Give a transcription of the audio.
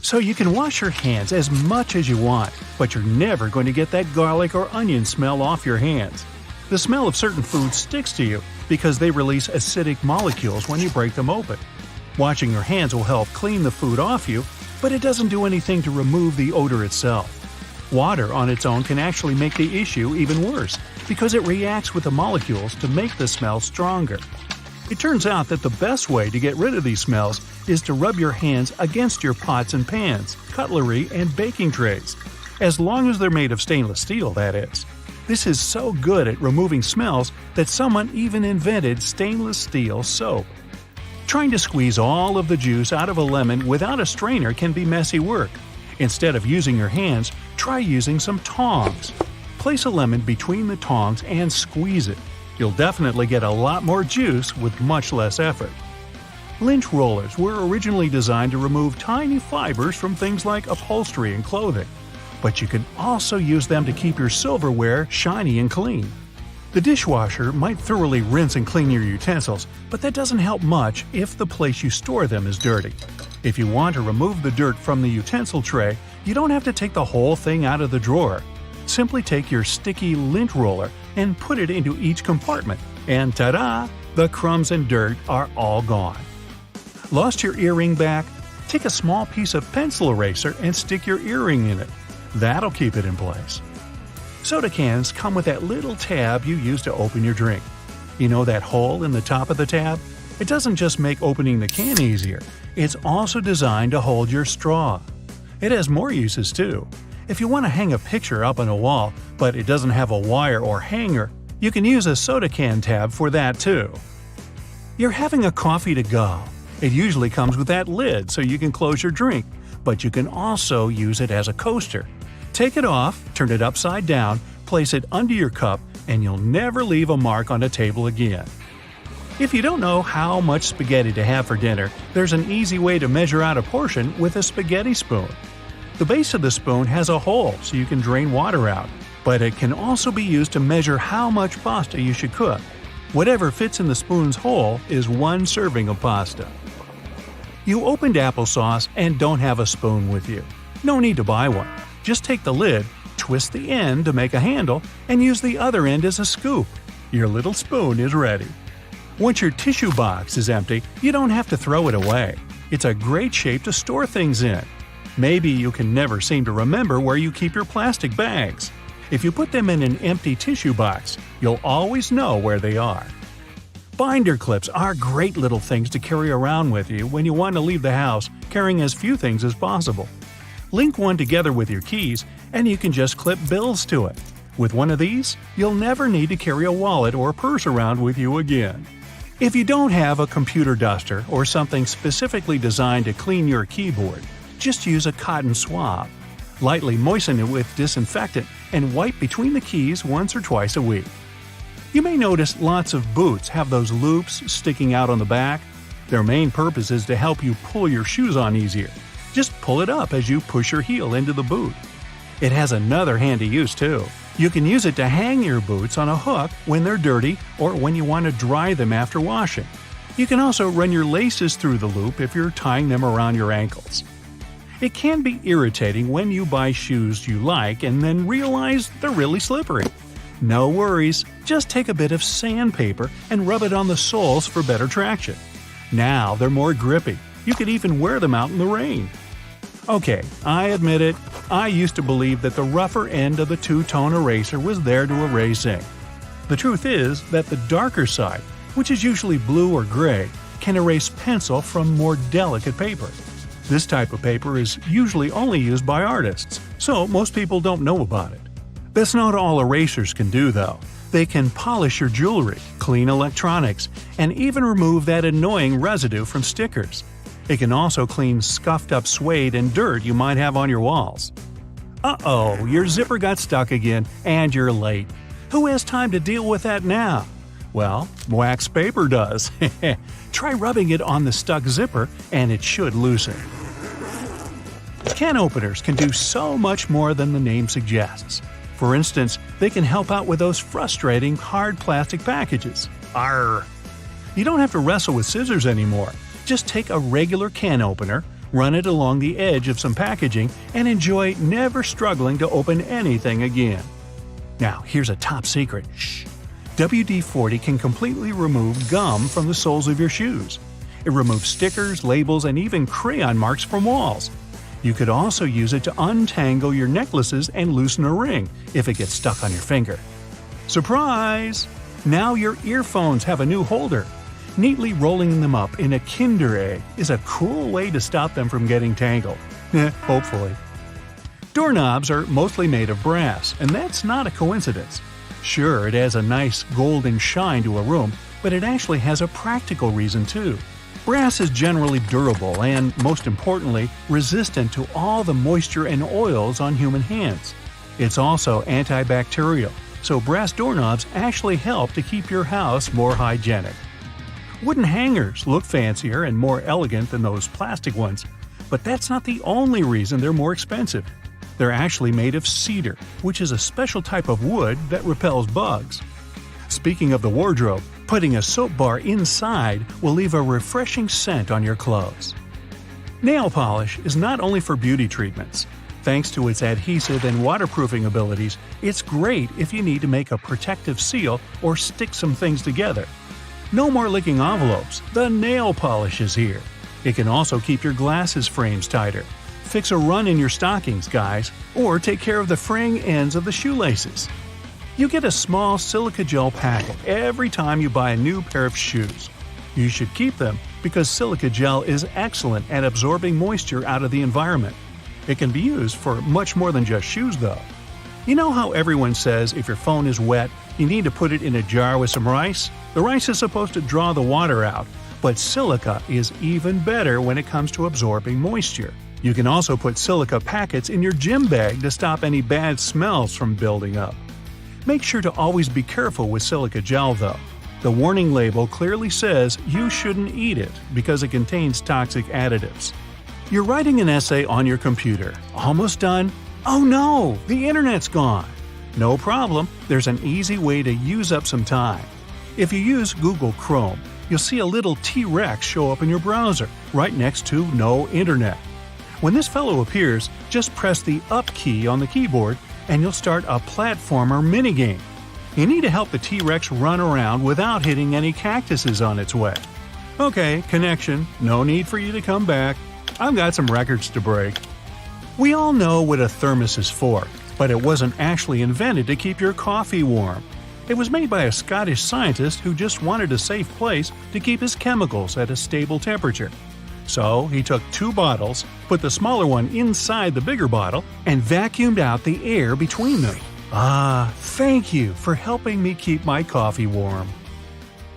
So you can wash your hands as much as you want, but you're never going to get that garlic or onion smell off your hands. The smell of certain foods sticks to you because they release acidic molecules when you break them open. Washing your hands will help clean the food off you, but it doesn't do anything to remove the odor itself. Water on its own can actually make the issue even worse because it reacts with the molecules to make the smell stronger. It turns out that the best way to get rid of these smells is to rub your hands against your pots and pans, cutlery, and baking trays. As long as they're made of stainless steel, that is. This is so good at removing smells that someone even invented stainless steel soap. Trying to squeeze all of the juice out of a lemon without a strainer can be messy work. Instead of using your hands, try using some tongs. Place a lemon between the tongs and squeeze it. You'll definitely get a lot more juice with much less effort. Lint rollers were originally designed to remove tiny fibers from things like upholstery and clothing, but you can also use them to keep your silverware shiny and clean. The dishwasher might thoroughly rinse and clean your utensils, but that doesn't help much if the place you store them is dirty. If you want to remove the dirt from the utensil tray, you don't have to take the whole thing out of the drawer. Simply take your sticky lint roller and put it into each compartment, and ta-da! The crumbs and dirt are all gone. Lost your earring back? Take a small piece of pencil eraser and stick your earring in it. That'll keep it in place. Soda cans come with that little tab you use to open your drink. You know that hole in the top of the tab? It doesn't just make opening the can easier, it's also designed to hold your straw. It has more uses too. If you want to hang a picture up on a wall, but it doesn't have a wire or hanger, you can use a soda can tab for that too. You're having a coffee to go. It usually comes with that lid so you can close your drink, but you can also use it as a coaster. Take it off, turn it upside down, place it under your cup, and you'll never leave a mark on a table again. If you don't know how much spaghetti to have for dinner, there's an easy way to measure out a portion with a spaghetti spoon. The base of the spoon has a hole so you can drain water out, but it can also be used to measure how much pasta you should cook. Whatever fits in the spoon's hole is one serving of pasta. You opened applesauce and don't have a spoon with you. No need to buy one. Just take the lid, twist the end to make a handle, and use the other end as a scoop. Your little spoon is ready. Once your tissue box is empty, you don't have to throw it away. It's a great shape to store things in. Maybe you can never seem to remember where you keep your plastic bags. If you put them in an empty tissue box, you'll always know where they are. Binder clips are great little things to carry around with you when you want to leave the house carrying as few things as possible. Link one together with your keys, and you can just clip bills to it. With one of these, you'll never need to carry a wallet or purse around with you again. If you don't have a computer duster or something specifically designed to clean your keyboard, just use a cotton swab. Lightly moisten it with disinfectant and wipe between the keys once or twice a week. You may notice lots of boots have those loops sticking out on the back. Their main purpose is to help you pull your shoes on easier. Just pull it up as you push your heel into the boot. It has another handy use too. You can use it to hang your boots on a hook when they're dirty or when you want to dry them after washing. You can also run your laces through the loop if you're tying them around your ankles. It can be irritating when you buy shoes you like and then realize they're really slippery. No worries, just take a bit of sandpaper and rub it on the soles for better traction. Now they're more grippy. You could even wear them out in the rain. Okay, I admit it, I used to believe that the rougher end of the two-tone eraser was there to erase ink. The truth is that the darker side, which is usually blue or gray, can erase pencil from more delicate paper. This type of paper is usually only used by artists, so most people don't know about it. That's not all erasers can do though. They can polish your jewelry, clean electronics, and even remove that annoying residue from stickers. It can also clean scuffed up suede and dirt you might have on your walls. Uh-oh, your zipper got stuck again, and you're late. Who has time to deal with that now? Well, wax paper does. Try rubbing it on the stuck zipper, and it should loosen. Can openers can do so much more than the name suggests. For instance, they can help out with those frustrating hard plastic packages. Arrgh! You don't have to wrestle with scissors anymore. Just take a regular can opener, run it along the edge of some packaging, and enjoy never struggling to open anything again. Now, here's a top secret. Shh! WD-40 can completely remove gum from the soles of your shoes. It removes stickers, labels, and even crayon marks from walls. You could also use it to untangle your necklaces and loosen a ring if it gets stuck on your finger. Surprise! Now your earphones have a new holder. Neatly rolling them up in a Kinder Egg is a cool way to stop them from getting tangled. Hopefully. Doorknobs are mostly made of brass, and that's not a coincidence. Sure, it adds a nice golden shine to a room, but it actually has a practical reason too. Brass is generally durable and, most importantly, resistant to all the moisture and oils on human hands. It's also antibacterial, so brass doorknobs actually help to keep your house more hygienic. Wooden hangers look fancier and more elegant than those plastic ones, but that's not the only reason they're more expensive. They're actually made of cedar, which is a special type of wood that repels bugs. Speaking of the wardrobe, putting a soap bar inside will leave a refreshing scent on your clothes. Nail polish is not only for beauty treatments. Thanks to its adhesive and waterproofing abilities, it's great if you need to make a protective seal or stick some things together. No more licking envelopes, the nail polish is here. It can also keep your glasses frames tighter. Fix a run in your stockings, guys, or take care of the fraying ends of the shoelaces. You get a small silica gel packet every time you buy a new pair of shoes. You should keep them because silica gel is excellent at absorbing moisture out of the environment. It can be used for much more than just shoes, though. You know how everyone says if your phone is wet, you need to put it in a jar with some rice? The rice is supposed to draw the water out, but silica is even better when it comes to absorbing moisture. You can also put silica packets in your gym bag to stop any bad smells from building up. Make sure to always be careful with silica gel, though. The warning label clearly says you shouldn't eat it because it contains toxic additives. You're writing an essay on your computer. Almost done? Oh no, the internet's gone. No problem, there's an easy way to use up some time. If you use Google Chrome, you'll see a little T-Rex show up in your browser, right next to No Internet. When this fellow appears, just press the Up key on the keyboard and you'll start a platformer minigame. You need to help the T-Rex run around without hitting any cactuses on its way. Okay, connection, no need for you to come back. I've got some records to break. We all know what a thermos is for, but it wasn't actually invented to keep your coffee warm. It was made by a Scottish scientist who just wanted a safe place to keep his chemicals at a stable temperature. So he took 2 bottles, put the smaller one inside the bigger bottle, and vacuumed out the air between them. Ah, thank you for helping me keep my coffee warm.